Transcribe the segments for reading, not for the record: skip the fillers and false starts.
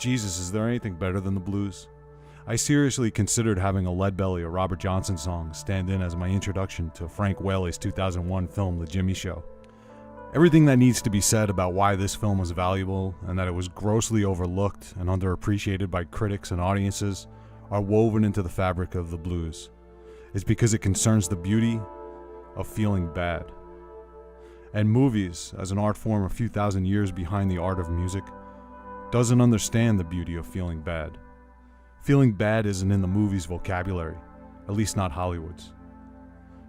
Jesus, is there anything better than the blues? I seriously considered having a Lead Belly or Robert Johnson song stand in as my introduction to Frank Whaley's 2001 film The Jimmy Show. Everything that needs to be said about why this film was valuable and that it was grossly overlooked and underappreciated by critics and audiences are woven into the fabric of the blues. It's because it concerns the beauty of feeling bad. And movies, as an art form a few thousand years behind the art of music, doesn't understand the beauty of feeling bad. Feeling bad isn't in the movie's vocabulary, at least not Hollywood's.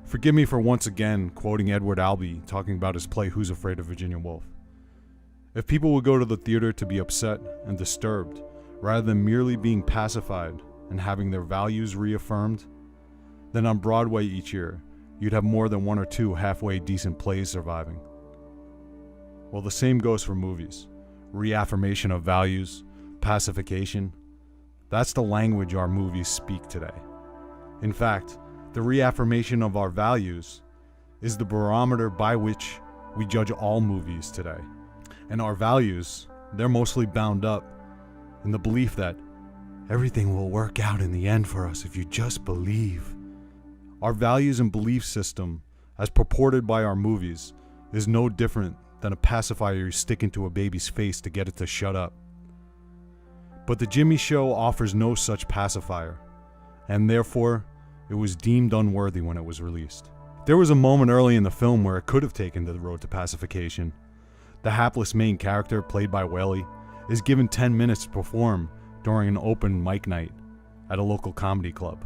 Forgive me for once again quoting Edward Albee talking about his play Who's Afraid of Virginia Woolf. If people would go to the theater to be upset and disturbed, rather than merely being pacified and having their values reaffirmed, then on Broadway each year, you'd have more than one or two halfway decent plays surviving. Well, the same goes for movies. Reaffirmation of values, pacification. That's the language our movies speak today. In fact, the reaffirmation of our values is the barometer by which we judge all movies today. And our values, they're mostly bound up in the belief that everything will work out in the end for us if you just believe. Our values and belief system, as purported by our movies, is no different than a pacifier you stick into a baby's face to get it to shut up. But The Jimmy Show offers no such pacifier, and therefore, it was deemed unworthy when it was released. There was a moment early in the film where it could have taken the road to pacification. The hapless main character, played by Whaley, is given 10 minutes to perform during an open mic night at a local comedy club.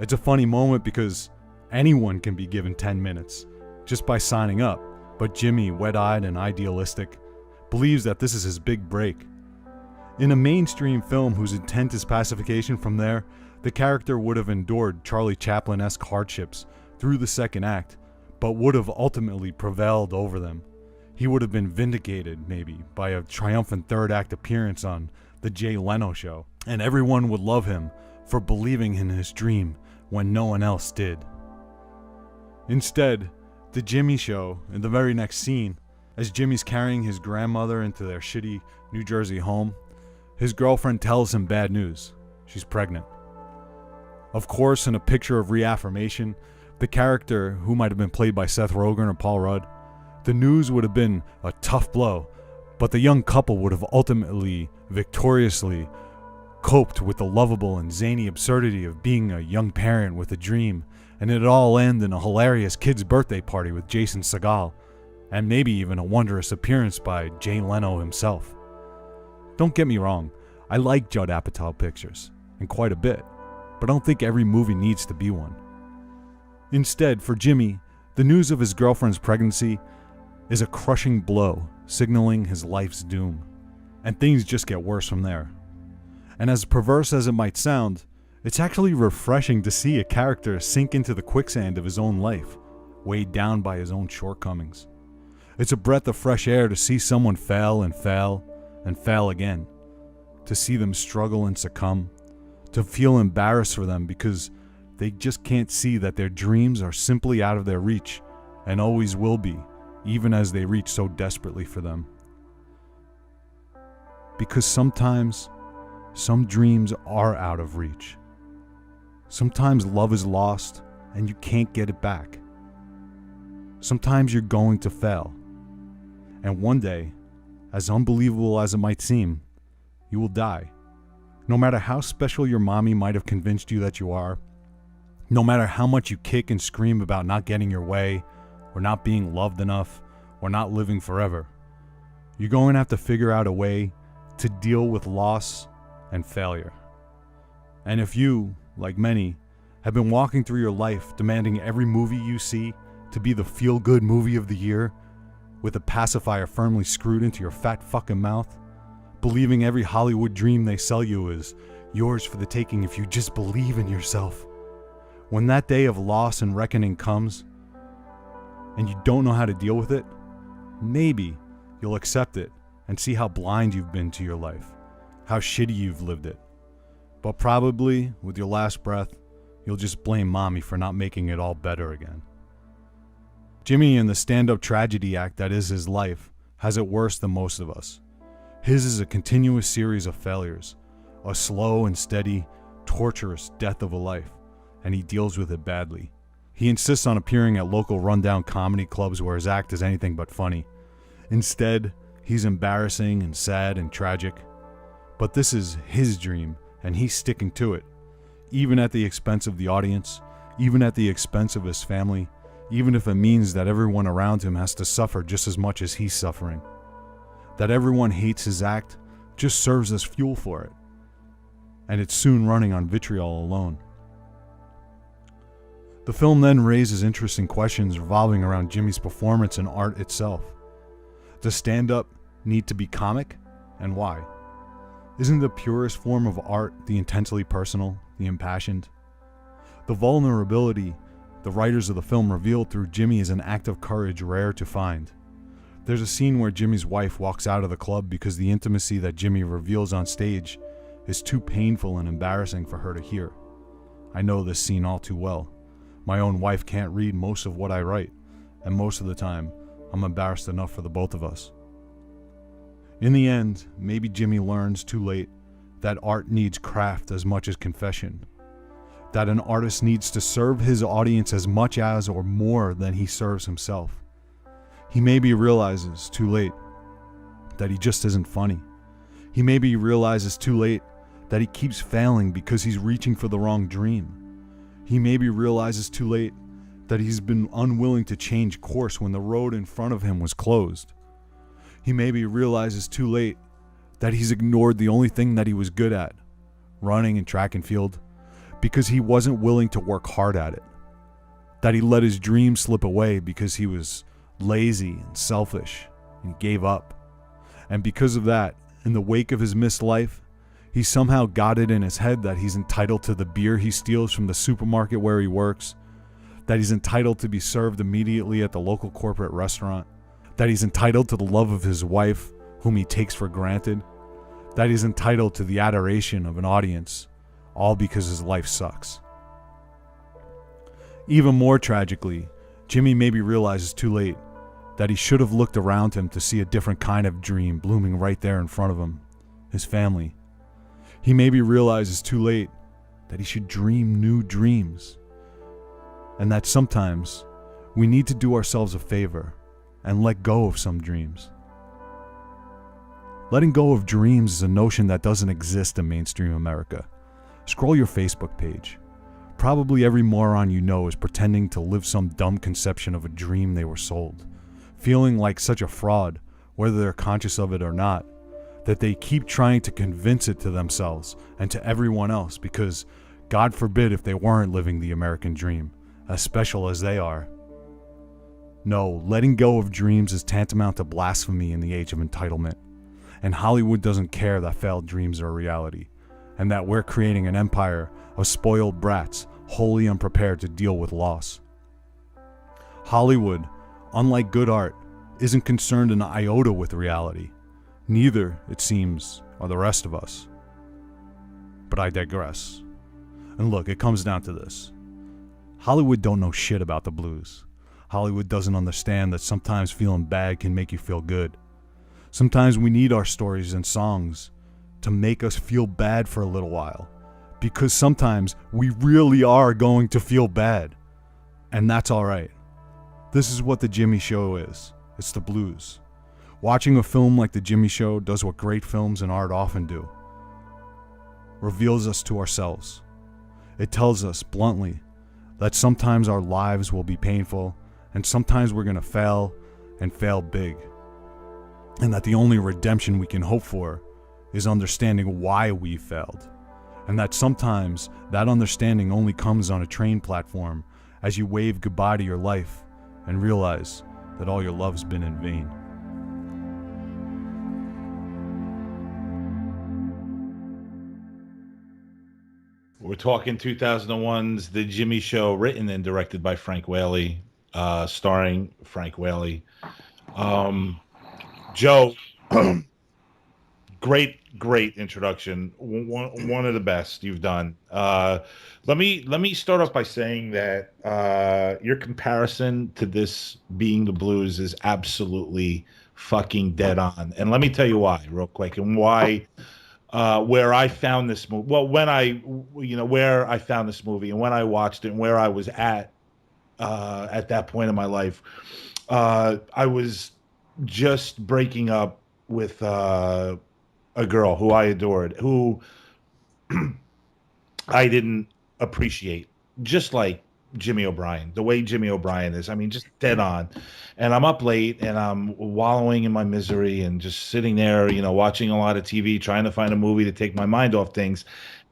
It's a funny moment because anyone can be given 10 minutes just by signing up. But Jimmy, wet-eyed and idealistic, believes that this is his big break. In a mainstream film whose intent is pacification from there, the character would have endured Charlie Chaplin-esque hardships through the second act, but would have ultimately prevailed over them. He would have been vindicated, maybe, by a triumphant third act appearance on The Jay Leno Show, and everyone would love him for believing in his dream when no one else did. Instead, The Jimmy Show, in the very next scene, as Jimmy's carrying his grandmother into their shitty New Jersey home, his girlfriend tells him bad news. She's pregnant. Of course, in a picture of reaffirmation, the character, who might have been played by Seth Rogen or Paul Rudd, the news would have been a tough blow, but the young couple would have ultimately, victoriously, coped with the lovable and zany absurdity of being a young parent with a dream, and it'd all end in a hilarious kid's birthday party with Jason Segel, and maybe even a wondrous appearance by Jay Leno himself. Don't get me wrong, I like Judd Apatow pictures, and quite a bit, but I don't think every movie needs to be one. Instead, for Jimmy, the news of his girlfriend's pregnancy is a crushing blow, signaling his life's doom, and things just get worse from there. And as perverse as it might sound, it's actually refreshing to see a character sink into the quicksand of his own life, weighed down by his own shortcomings. It's a breath of fresh air to see someone fail and fail and fail again, to see them struggle and succumb, to feel embarrassed for them because they just can't see that their dreams are simply out of their reach and always will be, even as they reach so desperately for them. Because sometimes, some dreams are out of reach. Sometimes love is lost and you can't get it back. Sometimes you're going to fail. And one day, as unbelievable as it might seem, you will die. No matter how special your mommy might have convinced you that you are, no matter how much you kick and scream about not getting your way, or not being loved enough, or not living forever, you're going to have to figure out a way to deal with loss and failure. And if you, like many, have been walking through your life demanding every movie you see to be the feel-good movie of the year, with a pacifier firmly screwed into your fat fucking mouth, believing every Hollywood dream they sell you is yours for the taking if you just believe in yourself, when that day of loss and reckoning comes, and you don't know how to deal with it, maybe you'll accept it and see how blind you've been to your life, how shitty you've lived it. But probably, with your last breath, you'll just blame mommy for not making it all better again. Jimmy, in the stand-up tragedy act that is his life, has it worse than most of us. His is a continuous series of failures, a slow and steady, torturous death of a life, and he deals with it badly. He insists on appearing at local rundown comedy clubs where his act is anything but funny. Instead, he's embarrassing and sad and tragic. But this is his dream, and he's sticking to it, even at the expense of the audience, even at the expense of his family, even if it means that everyone around him has to suffer just as much as he's suffering. That everyone hates his act just serves as fuel for it, and it's soon running on vitriol alone. The film then raises interesting questions revolving around Jimmy's performance and art itself. Does stand-up need to be comic, and why? Isn't the purest form of art the intensely personal, the impassioned? The vulnerability the writers of the film revealed through Jimmy is an act of courage rare to find. There's a scene where Jimmy's wife walks out of the club because the intimacy that Jimmy reveals on stage is too painful and embarrassing for her to hear. I know this scene all too well. My own wife can't read most of what I write, and most of the time, I'm embarrassed enough for the both of us. In the end, maybe Jimmy learns too late that art needs craft as much as confession. That an artist needs to serve his audience as much as or more than he serves himself. He maybe realizes too late that he just isn't funny. He maybe realizes too late that he keeps failing because he's reaching for the wrong dream. He maybe realizes too late that he's been unwilling to change course when the road in front of him was closed. He maybe realizes too late that he's ignored the only thing that he was good at, running and track and field, because he wasn't willing to work hard at it. That he let his dream slip away because he was lazy and selfish and gave up. And because of that, in the wake of his missed life, he somehow got it in his head that he's entitled to the beer he steals from the supermarket where he works, that he's entitled to be served immediately at the local corporate restaurant, that he's entitled to the love of his wife, whom he takes for granted, that he's entitled to the adoration of an audience, all because his life sucks. Even more tragically, Jimmy maybe realizes too late that he should have looked around him to see a different kind of dream blooming right there in front of him, his family. He maybe realizes too late that he should dream new dreams, and that sometimes we need to do ourselves a favor and let go of some dreams. Letting go of dreams is a notion that doesn't exist in mainstream America. Scroll your Facebook page. Probably every moron you know is pretending to live some dumb conception of a dream they were sold, feeling like such a fraud, whether they're conscious of it or not, that they keep trying to convince it to themselves and to everyone else because, God forbid, if they weren't living the American dream, as special as they are. No, letting go of dreams is tantamount to blasphemy in the age of entitlement, and Hollywood doesn't care that failed dreams are a reality, and that we're creating an empire of spoiled brats wholly unprepared to deal with loss. Hollywood, unlike good art, isn't concerned an iota with reality. Neither, it seems, are the rest of us. But I digress. And look, it comes down to this. Hollywood don't know shit about the blues. Hollywood doesn't understand that sometimes feeling bad can make you feel good. Sometimes we need our stories and songs to make us feel bad for a little while. Because sometimes we really are going to feel bad. And that's alright. This is what The Jimmy Show is. It's the blues. Watching a film like The Jimmy Show does what great films and art often do. Reveals us to ourselves. It tells us bluntly that sometimes our lives will be painful and sometimes we're going to fail and fail big. And that the only redemption we can hope for is understanding why we failed. And that sometimes that understanding only comes on a train platform as you wave goodbye to your life and realize that all your love's been in vain. We're talking 2001's The Jimmy Show, written and directed by Frank Whaley, starring Frank Whaley. Joe, great introduction. One of the best you've done. Let me start off by saying that your comparison to this being the blues is absolutely fucking dead on. And let me tell you why, real quick, and why where I found this movie. Well, where I found this movie and when I watched it and where I was at that point in my life. I was just breaking up with a girl who I adored, who I didn't appreciate, just like Jimmy O'Brien, the way Jimmy O'Brien is. I mean, just dead on. And I'm up late and I'm wallowing in my misery and just sitting there, watching a lot of TV, trying to find a movie to take my mind off things.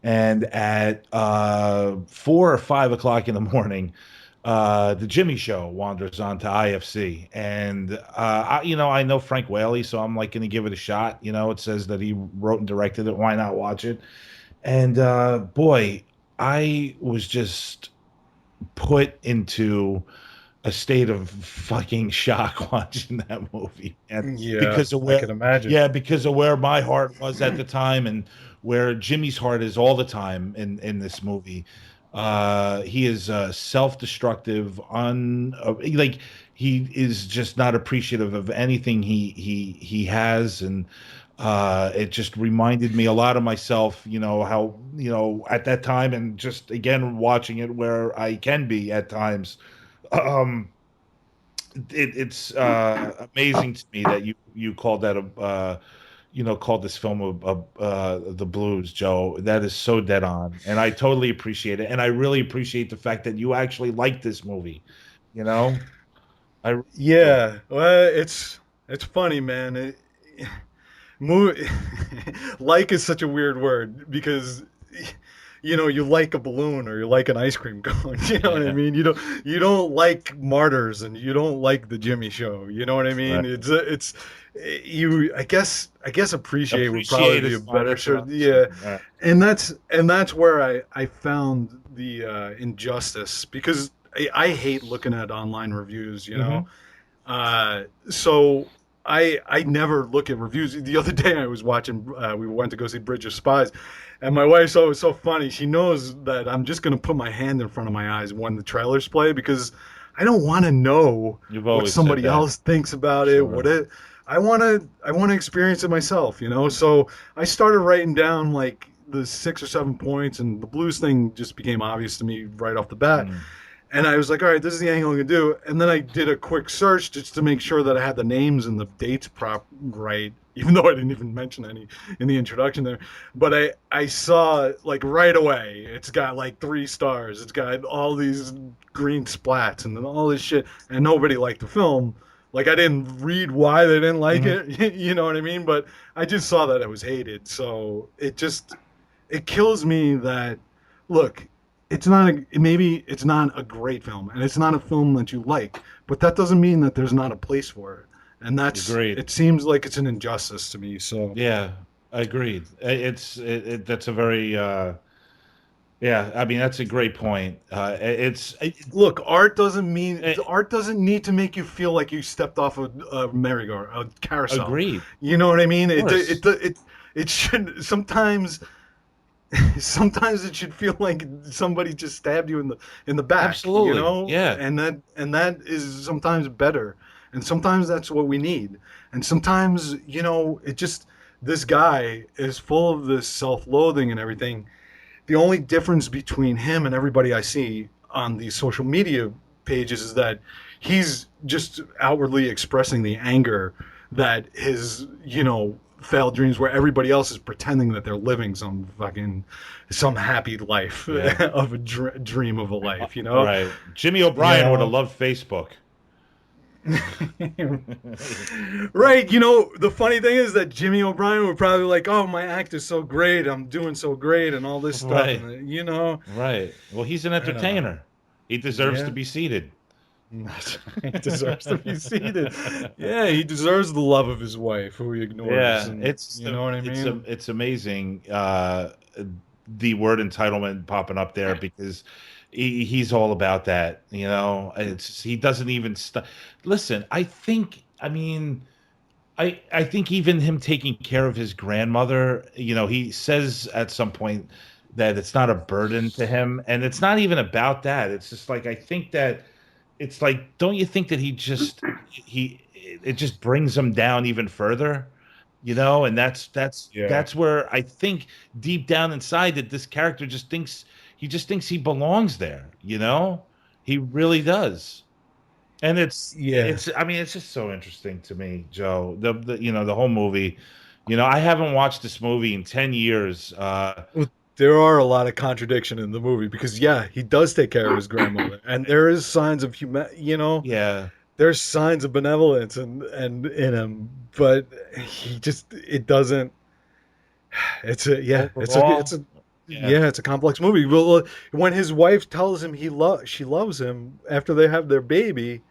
And at 4 or 5 o'clock in the morning, the Jimmy Show wanders onto IFC, and I know Frank Whaley, so I'm like going to give it a shot. It says that he wrote and directed it. Why not watch it? And boy, I was just put into a state of fucking shock watching that movie, and because of where, I can imagine. Yeah, because of where my heart was at the time, and where Jimmy's heart is all the time in this movie. He is self-destructive, like he is just not appreciative of anything he has, and it just reminded me a lot of myself, how at that time, and just again watching it where I can be at times. It's amazing to me that you called that called this film the blues, Joe. That is so dead on, and I totally appreciate it, and I really appreciate the fact that you actually like this movie. Well, it's funny, man. Like is such a weird word because you like a balloon or you like an ice cream cone. You know what I mean? You don't like Martyrs and you don't like the Jimmy Show. You know what I mean? Right. It's you. I guess appreciate would probably be a better shirt. Yeah, right. And that's where I found the injustice, because I hate looking at online reviews. So I never look at reviews. The other day I was watching, we went to go see Bridge of Spies, and my wife saw it was so funny. She knows that I'm just going to put my hand in front of my eyes when the trailers play, because I don't want to know what somebody else thinks about it. Sure. I want to experience it myself, So I started writing down like the 6 or 7 points, and the blues thing just became obvious to me right off the bat. And I was like, all right, this is the angle I'm going to do. And then I did a quick search just to make sure that I had the names and the dates right, even though I didn't even mention any in the introduction there. But I saw, like, right away, it's got, like, 3 stars. It's got all these green splats and all this shit. And nobody liked the film. Like, I didn't read why they didn't like it. You know what I mean? But I just saw that it was hated. So it kills me that, look, maybe it's not a great film, and it's not a film that you like, but that doesn't mean that there's not a place for it. And that's Agreed. It seems like it's an injustice to me. So yeah, agreed. That's a very I mean, that's a great point. Look, art doesn't need to make you feel like you stepped off a merry-go-round, a carousel. Agreed. You know what I mean? It should sometimes. Sometimes it should feel like somebody just stabbed you in the back. Absolutely. Yeah. And that is sometimes better, and sometimes that's what we need. And sometimes this guy is full of this self-loathing and everything. The only difference between him and everybody I see on these social media pages is that he's just outwardly expressing the anger that his failed dreams, where everybody else is pretending that they're living some happy life of a dream of a life, Right. Jimmy O'Brien would have loved Facebook. Right. The funny thing is that Jimmy O'Brien would probably like, oh, my act is so great, I'm doing so great, and all this stuff. Right. And, Right. Well, he's an entertainer. He deserves to be seated. He deserves to be seated. Yeah, he deserves the love of his wife, who he ignores. Yeah, and, you know what I mean. It's amazing the word entitlement popping up there, because he's all about that. He doesn't even listen. I think even him taking care of his grandmother. He says at some point that it's not a burden to him, and it's not even about that. It's just like, I think that. It's like, don't you think that it just brings him down even further, you know. And that's where I think deep down inside that this character just thinks he belongs there, you know. He really does. And Yeah. I mean, it's just so interesting to me, Joe. The you know, the whole movie. You know, I haven't watched this movie in 10 years. Well, there are a lot of contradiction in the movie because yeah, he does take care of his grandmother, and there is signs of Yeah. there's signs of benevolence and in him, but he just it doesn't. It's a yeah, Overall, it's a yeah. yeah, it's a complex movie. Well, when his wife tells him she loves him after they have their baby,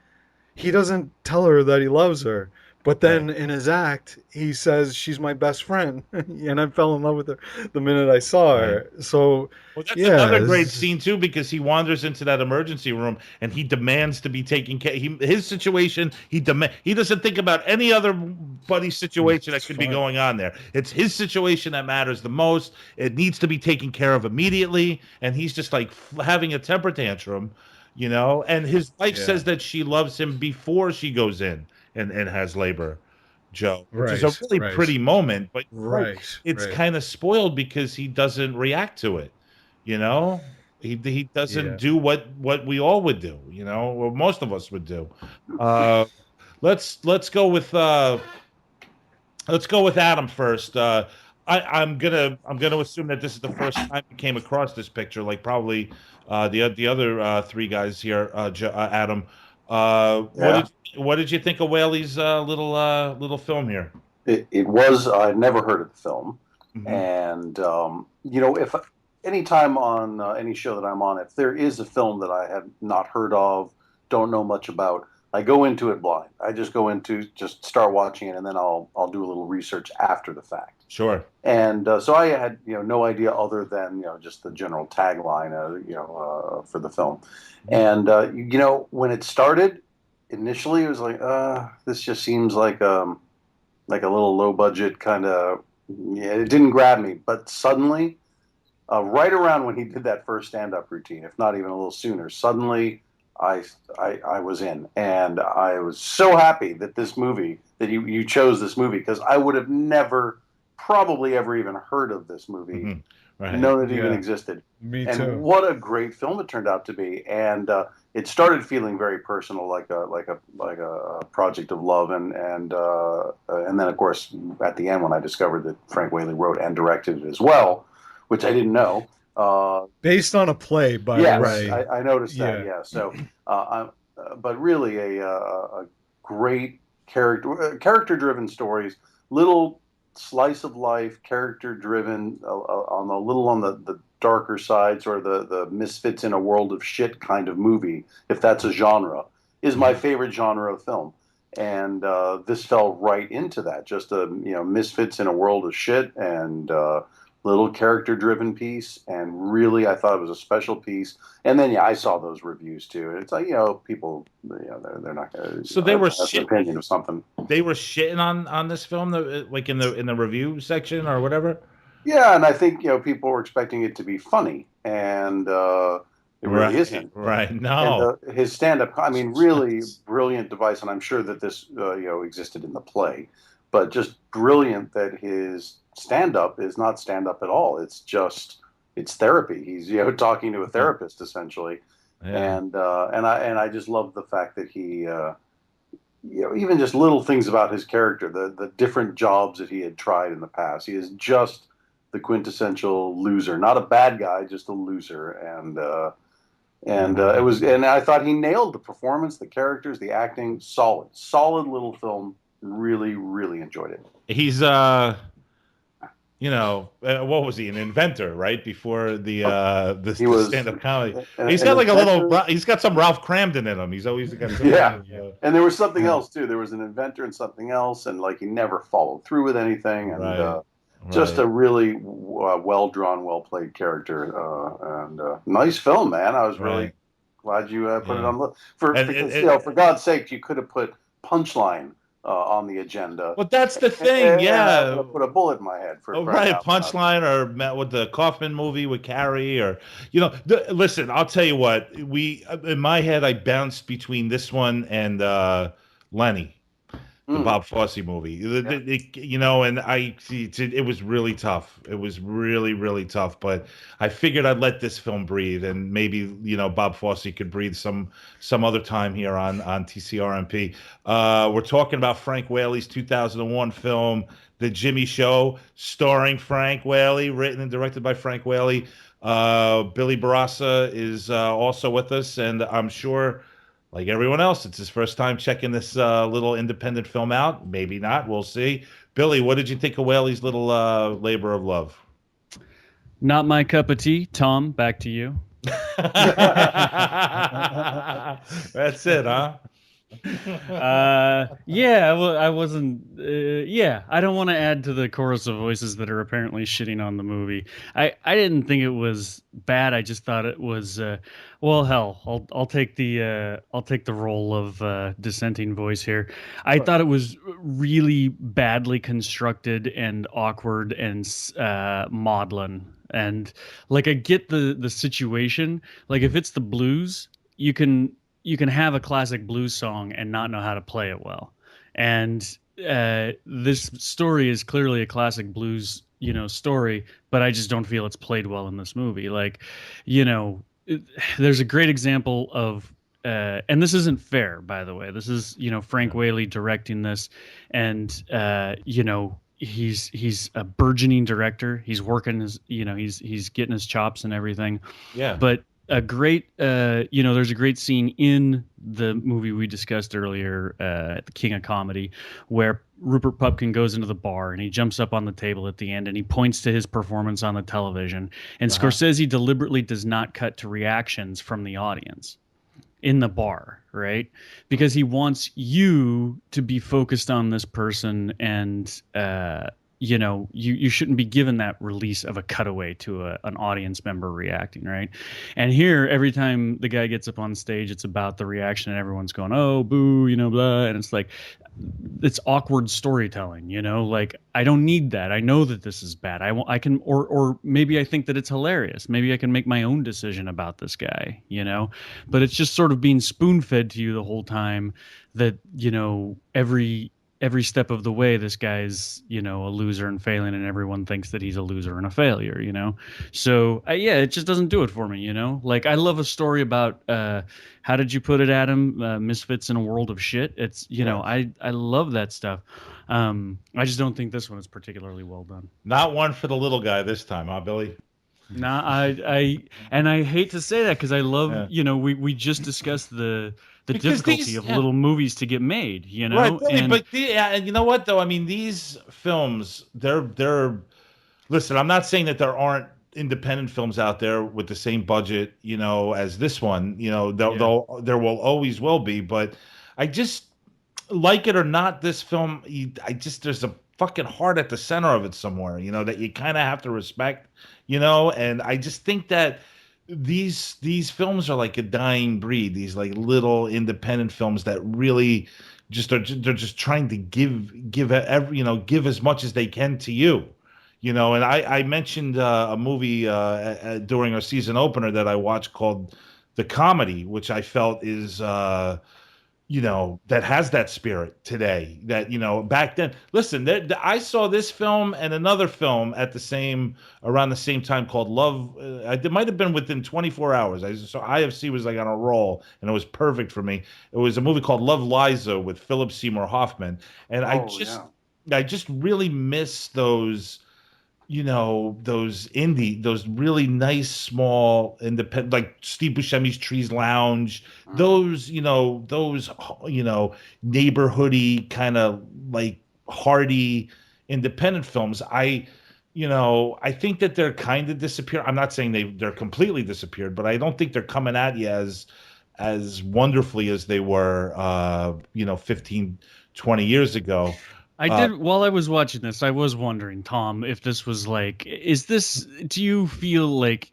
he doesn't tell her that he loves her. But Right. then in his act, he says she's my best friend, and I fell in love with her the minute I saw Right. her. So, Well, that's yeah, another great it's scene too, because he wanders into that emergency room and he demands to be taken care. His situation, he doesn't think about any other buddy situation that it's could be fine. going on there. It's his situation that matters the most. It needs to be taken care of immediately, and he's just like having a temper tantrum, you know. And his wife Yeah, says that she loves him before she goes in and has labor, Joe, which is a right, really right, pretty moment. But you're right, right, it's right. kind of spoiled because he doesn't react to it, you know. He doesn't Yeah. do what we all would do, you know, or most of us would do. uh let's go with Adam first. I'm gonna assume that this is the first time you came across this picture, like probably the other three guys here. Adam, Yeah, what did you think of Whaley's little film here? it was. I'd never heard of the film, Hmm. and you know, if anytime on any show that I'm on, if there is a film that I have not heard of, don't know much about, I go into it blind. I just go into just start watching it, and then I'll do a little research after the fact. Sure. And so I had no idea other than just the general tagline, for the film. And when it started, initially it was like, this just seems like a little low budget kind of. Yeah, it didn't grab me, but suddenly, right around when he did that first stand up routine, if not even a little sooner, suddenly I, I was in, and I was so happy that you chose this movie because I would have never probably ever even heard of this movie, Hmm. Right. known it even Yeah, existed. me And too. what a great film it turned out to be. And it started feeling very personal, like a project of love. And then of course at the end when I discovered that Frank Whaley wrote and directed it as well, which I didn't know. Based on a play, by the Yes, way. I noticed that. Yeah, Yeah. So, but really a great character-driven stories, little slice of life, character-driven, on a little on the darker side, sort of the misfits in a world of shit kind of movie, if that's a genre, is my favorite genre of film. And this fell right into that. Just a misfits in a world of shit and. Little character driven piece, and really I thought it was a special piece. And then I saw those reviews too. It's like people, they're not gonna So they were have an shit. opinion of something. They were shitting on this film, like in the review section or whatever. Yeah, and I think people were expecting it to be funny, and it really Right. isn't. Right. And No. his stand up, I mean, really brilliant device, and I'm sure that this existed in the play, but just brilliant that his stand up is not stand up at all. It's therapy. He's talking to a therapist essentially, Yeah. and I just love the fact that he even just little things about his character, the different jobs that he had tried in the past. He is just the quintessential loser, not a bad guy, just a loser, and I thought he nailed the performance, the characters, the acting, solid little film. Really, really enjoyed it. He's what was he? An inventor, right? Before He the was stand up comedy. an He's got like a little. inventor. He's got some Ralph Cramden in him. He's always got some. Yeah. And there was something Yeah. else too. There was an inventor and something else, and like he never followed through with anything, and Right. just Right. a really well drawn, well played character, and nice film, man. I was really Right. glad you put it Yeah. on the for And because for God's sake, you could have put Punchline on the agenda. well, that's the thing. And I would Yeah. have put a bullet in my head for Oh, crying right, out loud. Punchline or with the Kaufman movie with Carrie, or listen, I'll tell you what. In my head, I bounced between this one and Lenny. the Bob Fosse movie. You know, and it was really tough. It was really, really tough. But I figured I'd let this film breathe, and maybe Bob Fosse could breathe some other time here on TCRMP. We're talking about Frank Whaley's 2001 film, The Jimmy Show, starring Frank Whaley, written and directed by Frank Whaley. Billy Barraza is also with us, and I'm sure, like everyone else, it's his first time checking this little independent film out. Maybe not. We'll see. Billy, what did you think of Whaley's little labor of love? Not my cup of tea. Tom, back to you. That's it, huh? Yeah, well, I wasn't. Yeah, I don't want to add to the chorus of voices that are apparently shitting on the movie. I didn't think it was bad. I just thought it was. Well, hell, I'll take the role of dissenting voice here. I thought it was really badly constructed and awkward and maudlin. And like, I get the situation. Like, if it's the blues, you can have a classic blues song and not know how to play it well. And this story is clearly a classic blues, story, but I just don't feel it's played well in this movie. Like, there's a great example of, and this isn't fair, by the way. This is, Frank Whaley directing this, and he's a burgeoning director. He's working his, he's getting his chops and everything. Yeah. But a great, there's a great scene in the movie we discussed earlier, The King of Comedy, where Rupert Pupkin goes into the bar and he jumps up on the table at the end and he points to his performance on the television. And Scorsese deliberately does not cut to reactions from the audience in the bar, right? Because he wants you to be focused on this person, and you shouldn't be given that release of a cutaway to an audience member reacting, right? And here, every time the guy gets up on stage, it's about the reaction, and everyone's going, "Oh, boo," blah, and it's like, it's awkward storytelling, like, I don't need that. I know that this is bad. I can, or maybe I think that it's hilarious. Maybe I can make my own decision about this guy, but it's just sort of being spoon-fed to you the whole time that, every step of the way, this guy's, a loser and failing, and everyone thinks that he's a loser and a failure, So, it just doesn't do it for me, Like, I love a story about, how did you put it, Adam? Misfits in a world of shit. It's, I love that stuff. I just don't think this one is particularly well done. Not one for the little guy this time, huh, Billy? Nah, I hate to say that because I love, we just discussed the difficulty of little movies to get made, Right, Billy, and you know what though? I mean, these films, they're. Listen, I'm not saying that there aren't independent films out there with the same budget, as this one. There will always will be, but I just, like it or not, this film, there's a fucking heart at the center of it somewhere, that you kind of have to respect, and I just think that these films are like a dying breed. These like little independent films that really they're just trying to give as much as they can to you, and I mentioned a movie during our season opener that I watched called The Comedy, which I felt is that has that spirit today, that, back then. Listen, I saw this film and another film around the same time called Love. It might have been within 24 hours. IFC was like on a roll, and it was perfect for me. It was a movie called Love Liza with Philip Seymour Hoffman. And I just really miss those, those really nice, small, independent, like Steve Buscemi's Trees Lounge, those neighborhoody kind of like hearty independent films. I think that they're kind of disappeared. I'm not saying they're completely disappeared, but I don't think they're coming at you as wonderfully as they were, 15, 20 years ago. While I was watching this, I was wondering, Tom, if this was like, do you feel like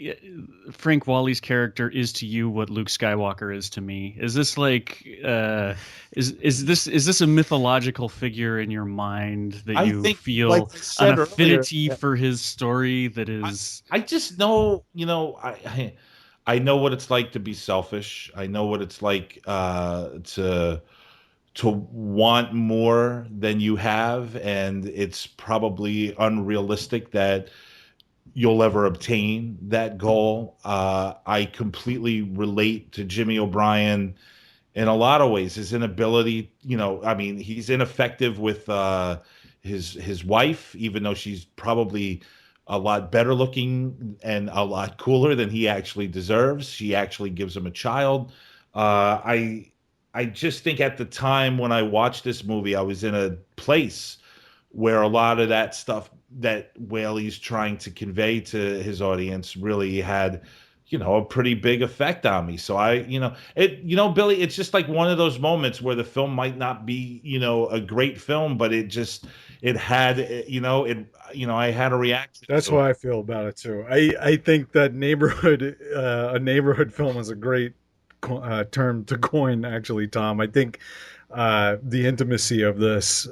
Frank Whaley's character is to you what Luke Skywalker is to me? Is this like, is this a mythological figure in your mind that you feel like an affinity for his story that is? I just know, I know what it's like to be selfish. I know what it's like, to to want more than you have, and it's probably unrealistic that you'll ever obtain that goal. I completely relate to Jimmy O'Brien in a lot of ways. His inability, I mean, he's ineffective with his wife, even though she's probably a lot better looking and a lot cooler than he actually deserves. She actually gives him a child. I just think at the time when I watched this movie, I was in a place where a lot of that stuff that Whaley's trying to convey to his audience really had, a pretty big effect on me. So Billy, it's just like one of those moments where the film might not be, a great film, but it had, I had a reaction. That's how I feel about it too. I think that a neighborhood film is a great term to coin, actually, Tom. I think the intimacy of this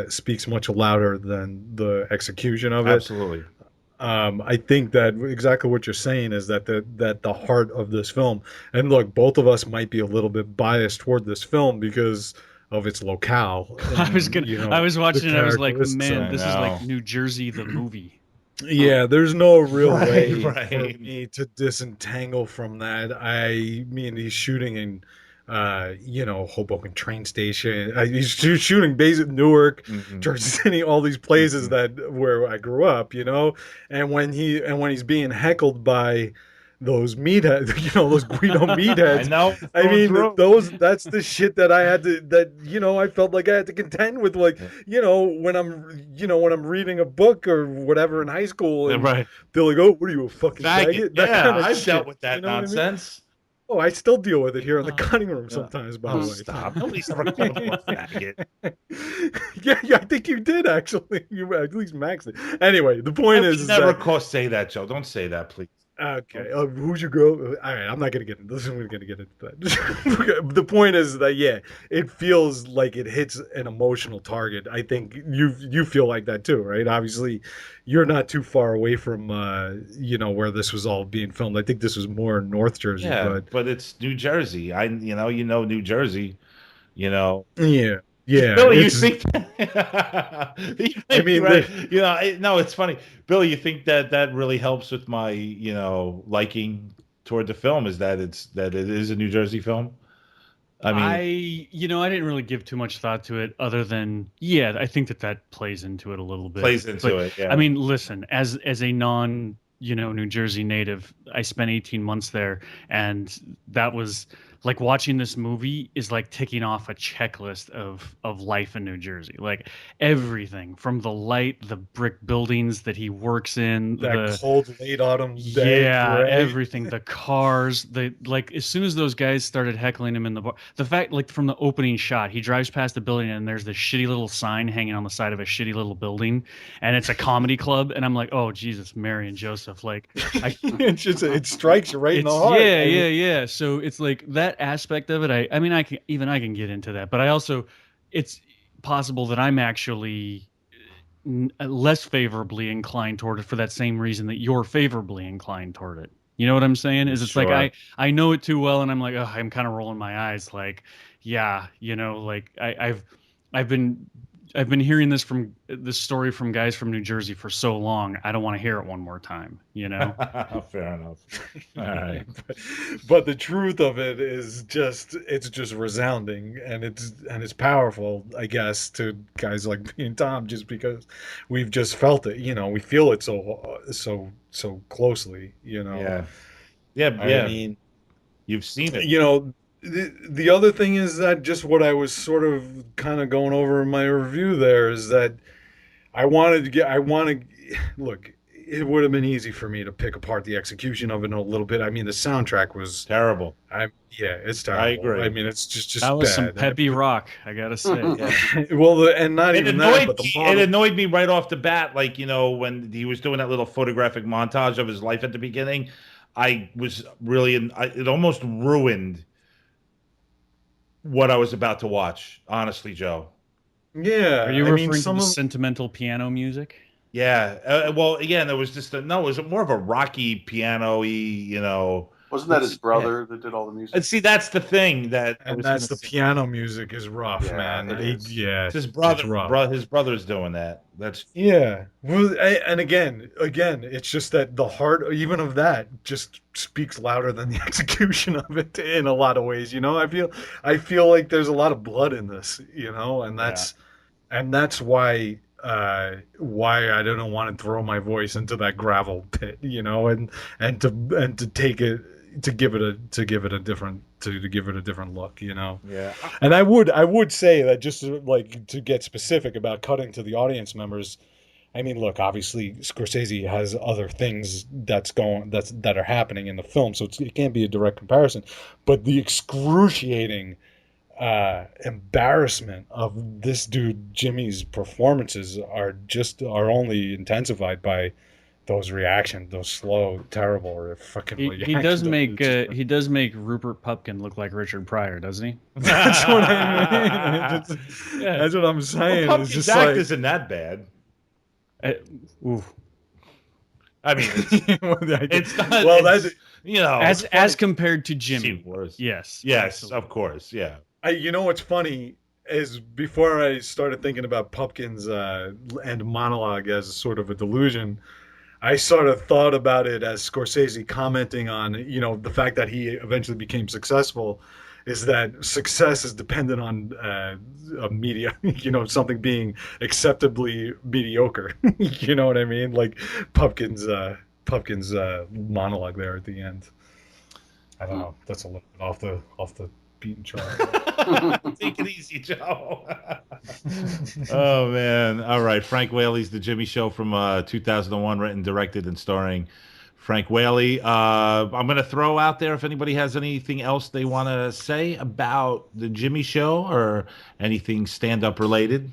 speaks much louder than the execution of it. Absolutely. I think that exactly what you're saying is that the heart of this film, and look, both of us might be a little bit biased toward this film because of its locale. And, I was watching it. I was like, characteristics man, of it. this is like New Jersey, the movie. Yeah, there's no real way Right. for me to disentangle from that. I mean, he's shooting in, Hoboken train station. He's shooting basic Newark, Jersey City, all these places that where I grew up, And when he's being heckled by those meatheads, those Guido meatheads. I know. I mean, that's the shit that I had to, I felt like I had to contend with, like, when I'm reading a book or whatever in high school, and Right. they're like, "Oh, what are you, a fucking faggot?" That Yeah, kind of I've shit, dealt with that you know what I mean? nonsense. Oh, I still deal with it here in the cutting room sometimes, by the way. Stop. Nobody's ever called him a faggot. Yeah, I think you did, actually. You at least Max did. Anyway, the point is Never that, say that, Joe. Don't say that, please. okay, who's your girl? All right, I'm not gonna get into this. I'm gonna get into that. The point is that, yeah, it feels like it hits an emotional target. I think you feel like that too, right? Obviously, you're not too far away from where this was all being filmed. I think this was more in North Jersey, Yeah, but it's New Jersey. New Jersey. Yeah, Billy, you it's- think? I mean, right? No, it's funny, Billy. You think that really helps with my, liking toward the film? Is that it is a New Jersey film? I mean, I didn't really give too much thought to it, other than, yeah, I think that plays into it a little bit. plays into it. Yeah. I mean, listen, as a non, New Jersey native, I spent 18 months there, and that was like watching this movie is like ticking off a checklist of life in New Jersey. Like everything from the light, the brick buildings that he works in, that cold late autumn day. yeah, right? everything, the cars, like as soon as those guys started heckling him in the bar, the fact, like, from the opening shot, he drives past the building and there's this shitty little sign hanging on the side of a shitty little building, and it's a comedy club, and I'm like, oh Jesus, Mary and Joseph, like, it strikes you right in the heart. yeah. So it's like that aspect of it. I mean, I can get into that, but I also, it's possible that I'm actually less favorably inclined toward it for that same reason that you're favorably inclined toward it. You know what I'm saying? Is it's Sure. like I know it too well, and I'm like, oh, I'm kind of rolling my eyes, like, yeah, like I've been hearing this story from guys from New Jersey for so long. I don't want to hear it one more time, Fair enough. All right. But the truth of it is it's just resounding, and it's powerful, I guess, to guys like me and Tom, just because we've just felt it. We feel it so closely. Yeah. I mean, You've seen it. the other thing is that just what I was sort of kind of going over in my review there is that look, it would have been easy for me to pick apart the execution of it a little bit. I mean, the soundtrack was Terrible. it's terrible. I agree. I mean, it's just that was bad. some peppy rock, I gotta say. Well, and not even that, but It annoyed me right off the bat. Like, when he was doing that little photographic montage of his life at the beginning, I was really, it almost ruined what I was about to watch. Honestly, Joe. yeah. Are you I referring mean, to the sentimental piano music? Yeah. Well, again, it was just it was more of a rocky piano-y, Wasn't that his brother that did all the music? And see, that's the thing that I And was that's the gonna say. piano music is rough, Yeah, man. it is. Yeah, It's his it's brother. rough. His brother's doing that. That's Yeah. Well, and again, it's just that the heart, even of that, just speaks louder than the execution of it in a lot of ways. You know, I feel like there's a lot of blood in this. You know, and that's why I don't want to throw my voice into that gravel pit. You know, and to take it to give it a different look. You know. yeah. And I would say that, just like to get specific about cutting to the audience members. I mean, look, obviously Scorsese has other things that are happening in the film, so it can't be a direct comparison. But the excruciating embarrassment of this dude Jimmy's performances are only intensified by those reactions, those slow, terrible, or fucking He reactions. he does make Rupert Pupkin look like Richard Pryor, doesn't he? That's what I mean. That's what I'm saying. Well, It's Pumpkin's just act like, isn't that bad. Ooh. I mean, it's not. well, it's, that's As compared to Jimmy. seen worse. Yes. Yes, absolutely. of course. Yeah. you know what's funny is, before I started thinking about Pupkin's end monologue as a sort of a delusion, I sort of thought about it as Scorsese commenting on, the fact that he eventually became successful, is that success is dependent on a media, something being acceptably mediocre. You know what I mean? Like Pupkin's monologue there at the end. I don't know. That's a little bit off the beaten track. Take it easy, Joe. Oh man! All right, Frank Whaley's The Jimmy Show from 2001, written, directed, and starring Frank Whaley. I'm going to throw out there, if anybody has anything else they want to say about The Jimmy Show or anything stand-up related,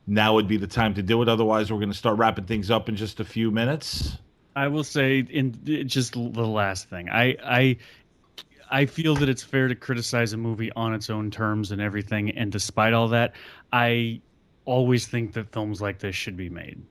now would be the time to do it. Otherwise, we're going to start wrapping things up in just a few minutes. I will say, in just the last thing, I feel that it's fair to criticize a movie on its own terms and everything, and despite all that, I always think that films like this should be made.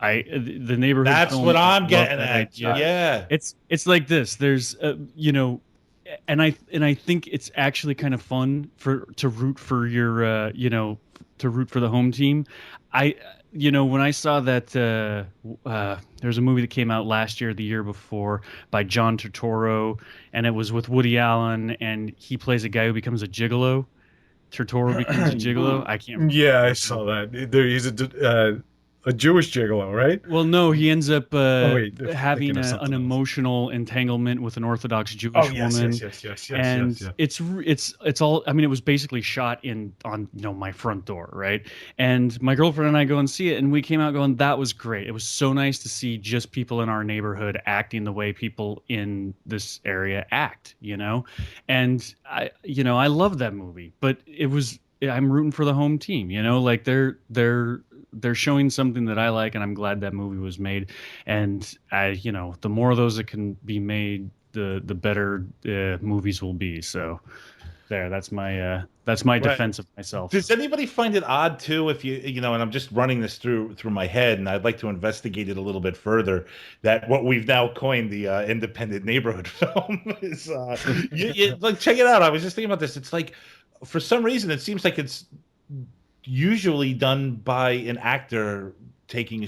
The neighborhood. That's film, what I'm love getting that at. idea. Yeah. It's like this. There's and I think it's actually kind of fun to root for your to root for the home team. When I saw that there's a movie that came out last year, the year before, by John Turturro, and it was with Woody Allen, and he plays a guy who becomes a gigolo. Turturro becomes a gigolo. I can't remember. Yeah, I saw that. He's a Jewish gigolo, right? Well, no, he ends up having thinking of something an else. emotional entanglement with an Orthodox Jewish Oh, yes, woman. yes. And yes. it's all. I mean, it was basically shot on my front door, right? And my girlfriend and I go and see it, and we came out going, that was great. It was so nice to see just people in our neighborhood acting the way people in this area act, And I love that movie, but I'm rooting for the home team, like they're showing something that I like, and I'm glad that movie was made. And the more of those that can be made, the better movies will be. So that's my defense of myself. Does anybody find it odd too, if and I'm just running this through my head, and I'd like to investigate it a little bit further, that what we've now coined the independent neighborhood film is like, check it out. I was just thinking about this. It's like, for some reason, it seems like it's usually done by an actor taking,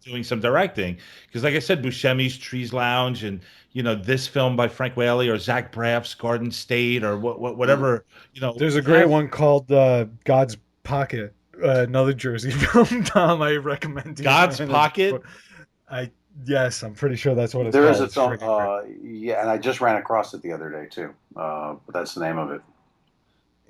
doing some directing. Because like I said, Buscemi's Trees Lounge, and this film by Frank Whaley, or Zach Braff's Garden State, or whatever. There's a great one called God's Pocket, another Jersey film. Tom, I recommend to you. God's Pocket. Yes, I'm pretty sure that's what it's There called. is a It's film, freaking great. and I just ran across it the other day too. But that's the name of it.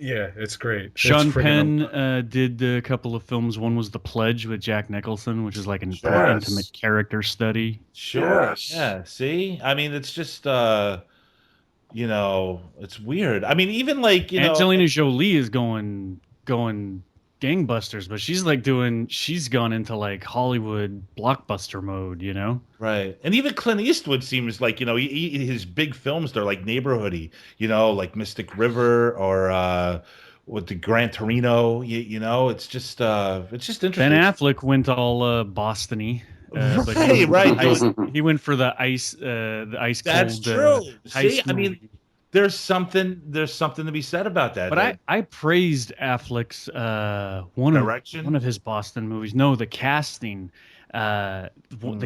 Yeah, it's great. Sean It's freaking Penn did a couple of films. One was The Pledge with Jack Nicholson, which is like an Yes. intimate character study. Sure. Yes. Yeah. See, I mean, it's just it's weird. I mean, even like Angelina Jolie is going gangbusters, but she's gone into like Hollywood blockbuster mode, Right. And even Clint Eastwood seems like, his big films, they're like neighborhoody, like Mystic River, or with the Gran Torino, it's just interesting. Ben Affleck went all Boston-y But he went for the ice That's cold. true. Heist See, I mean, movie. there's something to be said about that. But I praised Affleck's Direction? one of his Boston movies. No, the casting. The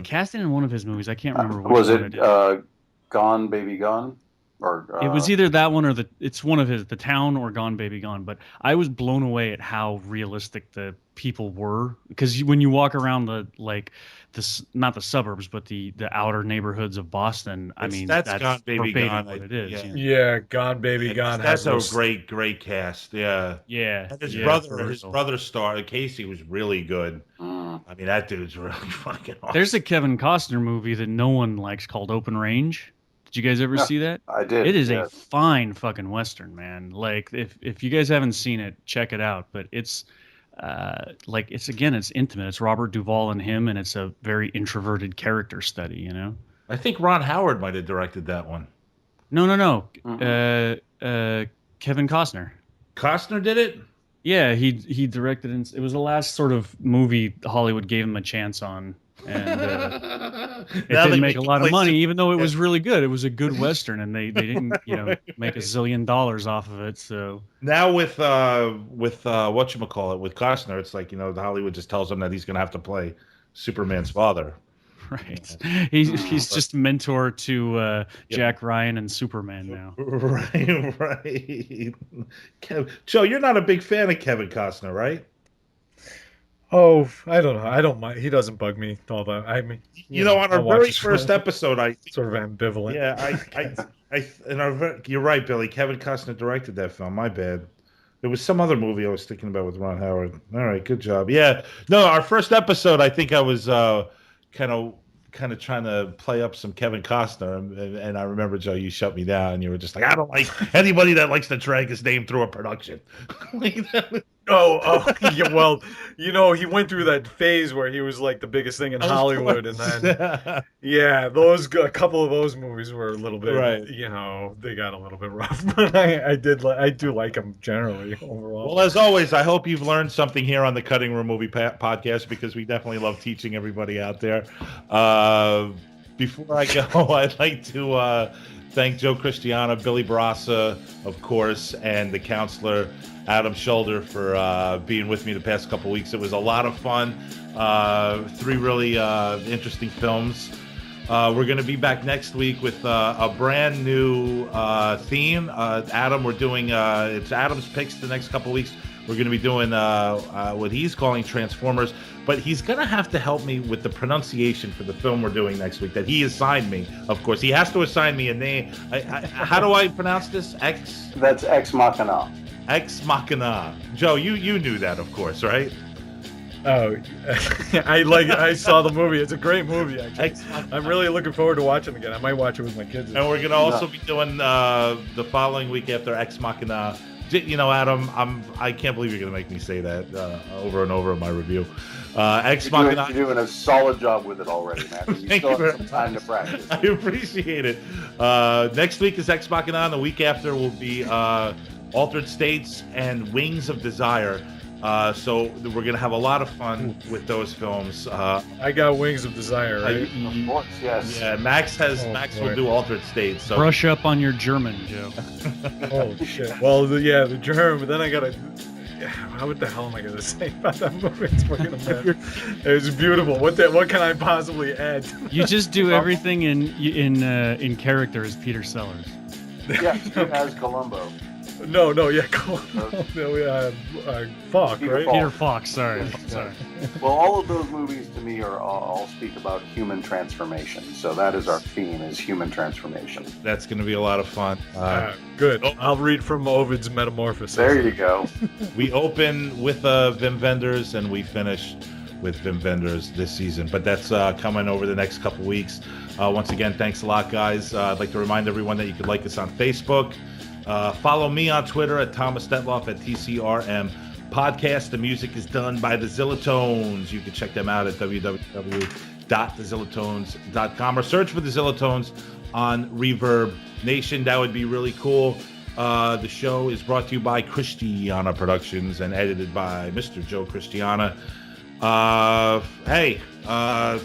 casting in one of his movies. I can't remember which Was one it is. Gone Baby Gone? Or It was either that one or it's one of his, The Town or Gone Baby Gone. But I was blown away at how realistic the people were, because when you walk around not the suburbs, but the outer neighborhoods of Boston, I mean, that's Gone Baby verbatim Gone, what it is. yeah. Yeah. Yeah, Gone Baby Gone. That's has a great cast. Yeah. Yeah. And his yeah, brother star Casey was really good. Mm. I mean, that dude's really fucking awesome. There's a Kevin Costner movie that no one likes called Open Range. Did you guys ever see that? I did. It is a yes. fine fucking Western, man. Like, if you guys haven't seen it, check it out. But it's it's intimate. It's Robert Duvall and him, and it's a very introverted character study, you know? I think Ron Howard might have directed that one. No. Mm-hmm. Kevin Costner. Costner did it? Yeah, he directed it. It was the last sort of movie Hollywood gave him a chance on. And it didn't make a lot of money, even though it was really good. It was a good Western, and they didn't, make $1 zillion off of it. So now with whatchamacallit, with Costner, it's like, Hollywood just tells him that he's going to have to play Superman's father. Right. He's just mentor to Jack Ryan and Superman now. Right. Joe, you're not a big fan of Kevin Costner, right? Oh, I don't know. I don't mind. He doesn't bug me all that. I mean, on our I'll watch very it. first episode, I sort of ambivalent. Yeah, you're right, Billy. Kevin Costner directed that film. My bad. There was some other movie I was thinking about with Ron Howard. All right, good job. Yeah, no, our first episode, I think I was kind of trying to play up some Kevin Costner, and I remember, Joe, you shut me down, and you were just like, I don't like anybody that likes to drag his name through a production. Oh, yeah, well, he went through that phase where he was like the biggest thing in Hollywood, and then yeah, a couple of those movies were a little bit, right. They got a little bit rough, but I do like him generally overall. Well, as always, I hope you've learned something here on the Cutting Room Movie Podcast, because we definitely love teaching everybody out there. Before I go, I'd like to thank Joe Christiana, Billy Barassa, of course, and the counselor Adam Shoulder for being with me the past couple weeks. It was a lot of fun. 3 really interesting films. We're going to be back next week with a brand new theme. Adam, we're doing it's Adam's picks the next couple weeks. We're going to be doing what he's calling Transformers, but he's going to have to help me with the pronunciation for the film we're doing next week that he assigned me. Of course, he has to assign me a name. How do I pronounce this? That's Ex Machina. Ex Machina. Joe, you knew that, of course, right? Oh, I saw the movie. It's a great movie, actually. I'm really looking forward to watching it again. I might watch it with my kids. And we're going to also be doing the following week after Ex Machina. Adam, I can't believe you're going to make me say that over and over in my review. Ex Machina. You're doing a solid job with it already, man. You still have some time to practice. I appreciate it. Next week is Ex Machina, and the week after will be Altered States and Wings of Desire. So we're going to have a lot of fun with those films. I got Wings of Desire, right? Of course, yes. Yeah, Max boy. will do Altered States. So. Brush up on your German, Joe. Oh shit! Well, the German. But then I gotta. What the hell am I gonna say about that movie? It's fucking amazing. It's beautiful. What can I possibly add? You just do everything in character as Peter Sellers. Yeah, as Columbo. No, yeah, cool. Falk, Peter right? Falk. Peter Fox, sorry. Well, all of those movies to me are all speak about human transformation. So that is our theme: is human transformation. That's going to be a lot of fun. Good. I'll read from Ovid's Metamorphosis. There you go. We open with Wim Wenders and we finish with Wim Wenders this season, but that's coming over the next couple weeks. Once again, thanks a lot, guys. I'd like to remind everyone that you could like us on Facebook. Follow me on Twitter at Thomas Stetloff at TCRM Podcast. The music is done by the Zillatones. You can check them out at www.thezillatones.com or search for the Zillatones on Reverb Nation. That would be really cool. The show is brought to you by Christiana Productions and edited by Mr. Joe Christiana. Hey,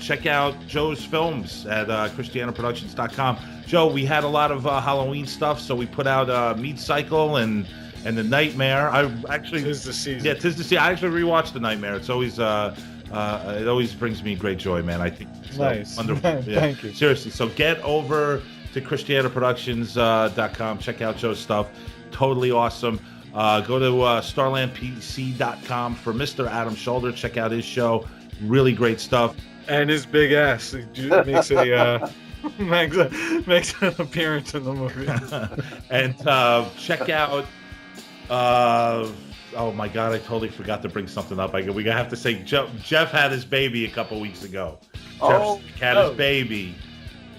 check out Joe's films at ChristianaProductions.com. Joe, we had a lot of Halloween stuff, so we put out Meat Cycle and The Nightmare. I actually, Tis the season. yeah, tis the season. I actually rewatched The Nightmare. It's always it always brings me great joy, man. I think it's Nice. wonderful. Yeah. Thank you. Seriously, so get over to ChristianaProductions.com. Check out Joe's stuff. Totally awesome. Go to StarlandPC.com for Mr. Adam Shoulder. Check out his show. Really great stuff. And his big ass makes a makes an appearance in the movie. And check out. Oh my God! I totally forgot to bring something up. We have to say Jeff had his baby a couple weeks ago. Oh, Jeff had his baby.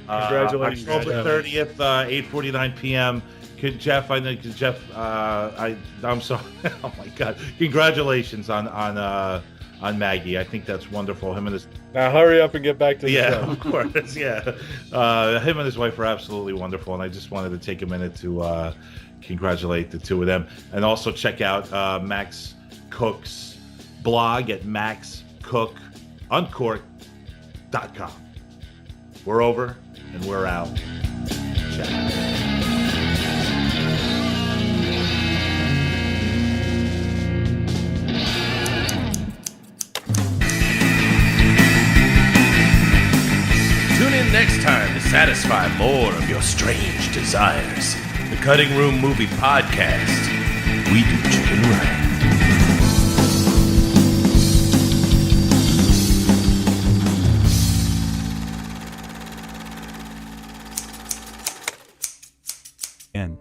Congratulations, October Jeff. 30th, 8:49 p.m. Jeff, I know Jeff. I'm sorry. Oh my God! Congratulations on Maggie. I think that's wonderful. Him and his Now hurry up and get back to the show. of course, yeah. Him and his wife are absolutely wonderful, and I just wanted to take a minute to congratulate the two of them, and also check out Max Cook's blog at maxcookuncork.com. We're over and we're out. Ciao. Tune in next time to satisfy more of your strange desires. The Cutting Room Movie Podcast. We do chicken right. And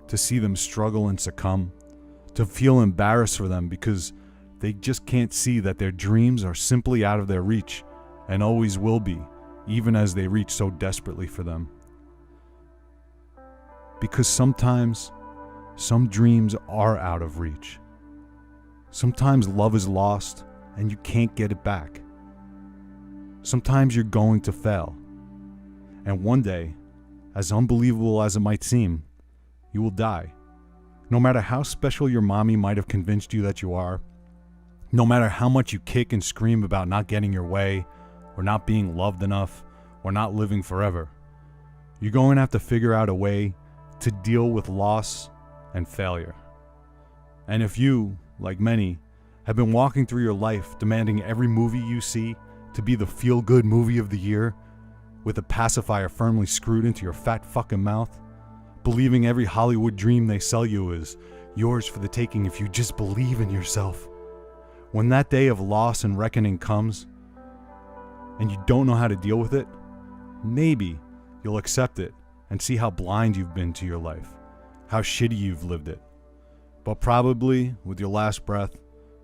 to see them struggle and succumb, to feel embarrassed for them because they just can't see that their dreams are simply out of their reach and always will be, even as they reach so desperately for them. Because sometimes, some dreams are out of reach. Sometimes love is lost and you can't get it back. Sometimes you're going to fail. And one day, as unbelievable as it might seem, you will die. No matter how special your mommy might have convinced you that you are, no matter how much you kick and scream about not getting your way, or not being loved enough, or not living forever, you're going to have to figure out a way to deal with loss and failure. And if you, like many, have been walking through your life demanding every movie you see to be the feel-good movie of the year, with a pacifier firmly screwed into your fat fucking mouth, believing every Hollywood dream they sell you is yours for the taking if you just believe in yourself, when that day of loss and reckoning comes, and you don't know how to deal with it, maybe you'll accept it and see how blind you've been to your life, how shitty you've lived it. But probably, with your last breath,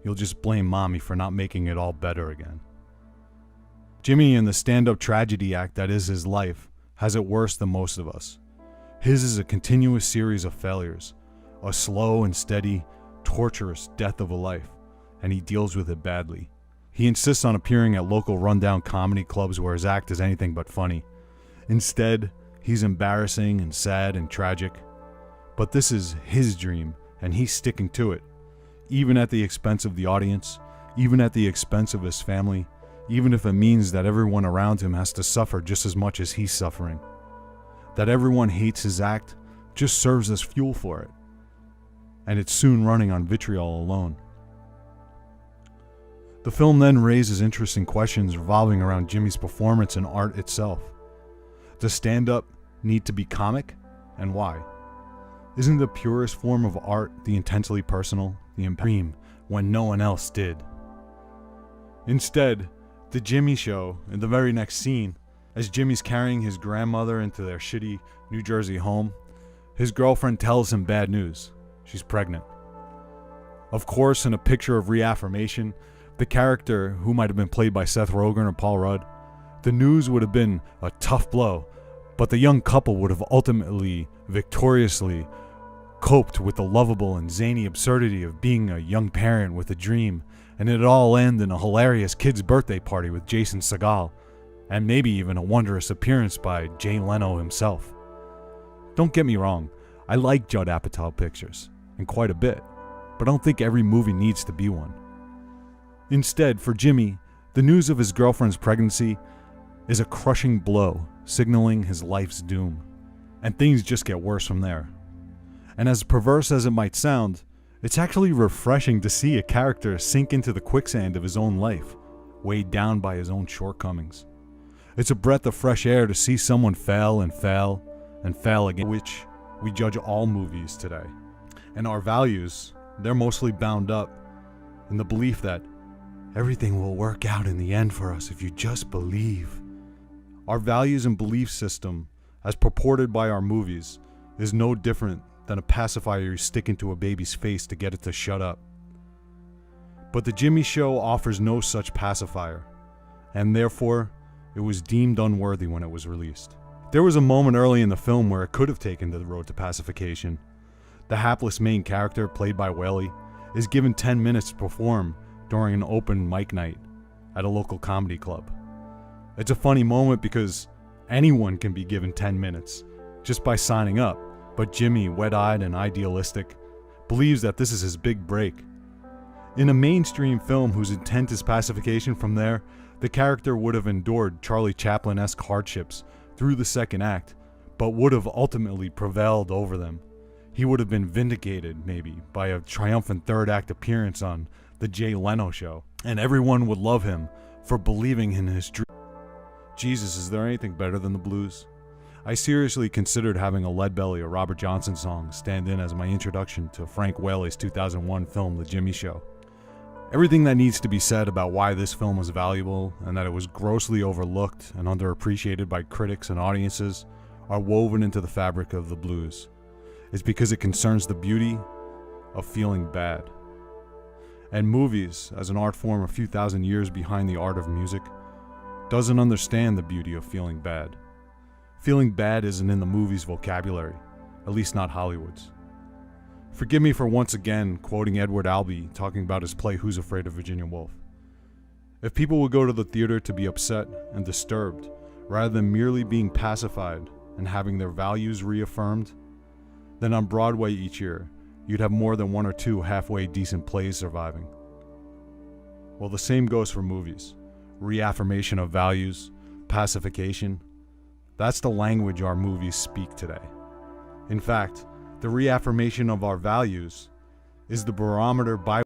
you'll just blame mommy for not making it all better again. Jimmy, in the stand-up tragedy act that is his life, has it worse than most of us. His is a continuous series of failures, a slow and steady, torturous death of a life, and he deals with it badly. He insists on appearing at local rundown comedy clubs where his act is anything but funny. Instead, he's embarrassing and sad and tragic. But this is his dream, and he's sticking to it, even at the expense of the audience, even at the expense of his family, even if it means that everyone around him has to suffer just as much as he's suffering. That everyone hates his act just serves as fuel for it, and it's soon running on vitriol alone. The film then raises interesting questions revolving around Jimmy's performance and art itself. Does stand-up need to be comic, and why? Isn't the purest form of art the intensely personal, the supreme, when no one else did? Instead, the Jimmy Show, in the very next scene, as Jimmy's carrying his grandmother into their shitty New Jersey home, his girlfriend tells him bad news. She's pregnant. Of course, in a picture of reaffirmation, the character, who might have been played by Seth Rogen or Paul Rudd, the news would have been a tough blow, but the young couple would have ultimately, victoriously, coped with the lovable and zany absurdity of being a young parent with a dream, and it'd all end in a hilarious kid's birthday party with Jason Segel, and maybe even a wondrous appearance by Jay Leno himself. Don't get me wrong, I like Judd Apatow pictures, and quite a bit, but I don't think every movie needs to be one. Instead, for Jimmy, the news of his girlfriend's pregnancy is a crushing blow, signaling his life's doom. And things just get worse from there. And as perverse as it might sound, it's actually refreshing to see a character sink into the quicksand of his own life, weighed down by his own shortcomings. It's a breath of fresh air to see someone fail and fail and fail again, which we judge all movies today. And our values, they're mostly bound up in the belief that everything will work out in the end for us if you just believe. Our values and belief system, as purported by our movies, is no different than a pacifier you stick into a baby's face to get it to shut up. But The Jimmy Show offers no such pacifier, and therefore, it was deemed unworthy when it was released. There was a moment early in the film where it could have taken the road to pacification. The hapless main character, played by Whaley, is given 10 minutes to perform during an open mic night at a local comedy club. It's a funny moment because anyone can be given 10 minutes just by signing up, but Jimmy, wet-eyed and idealistic, believes that this is his big break. In a mainstream film whose intent is pacification from there, the character would have endured Charlie Chaplin-esque hardships through the second act, but would have ultimately prevailed over them. He would have been vindicated, maybe, by a triumphant third act appearance on The Jay Leno Show, and everyone would love him for believing in his dream. Jesus, is there anything better than the blues? I seriously considered having a Lead Belly or Robert Johnson song stand in as my introduction to Frank Whaley's 2001 film The Jimmy Show. Everything that needs to be said about why this film was valuable and that it was grossly overlooked and underappreciated by critics and audiences are woven into the fabric of the blues. It's because it concerns the beauty of feeling bad. And movies, as an art form a few thousand years behind the art of music, doesn't understand the beauty of feeling bad. Feeling bad isn't in the movie's vocabulary, at least not Hollywood's. Forgive me for once again quoting Edward Albee talking about his play Who's Afraid of Virginia Woolf. If people would go to the theater to be upset and disturbed, rather than merely being pacified and having their values reaffirmed, then on Broadway each year, you'd have more than one or two halfway decent plays surviving. Well, the same goes for movies. Reaffirmation of values, pacification, that's the language our movies speak today. In fact, the reaffirmation of our values is the barometer by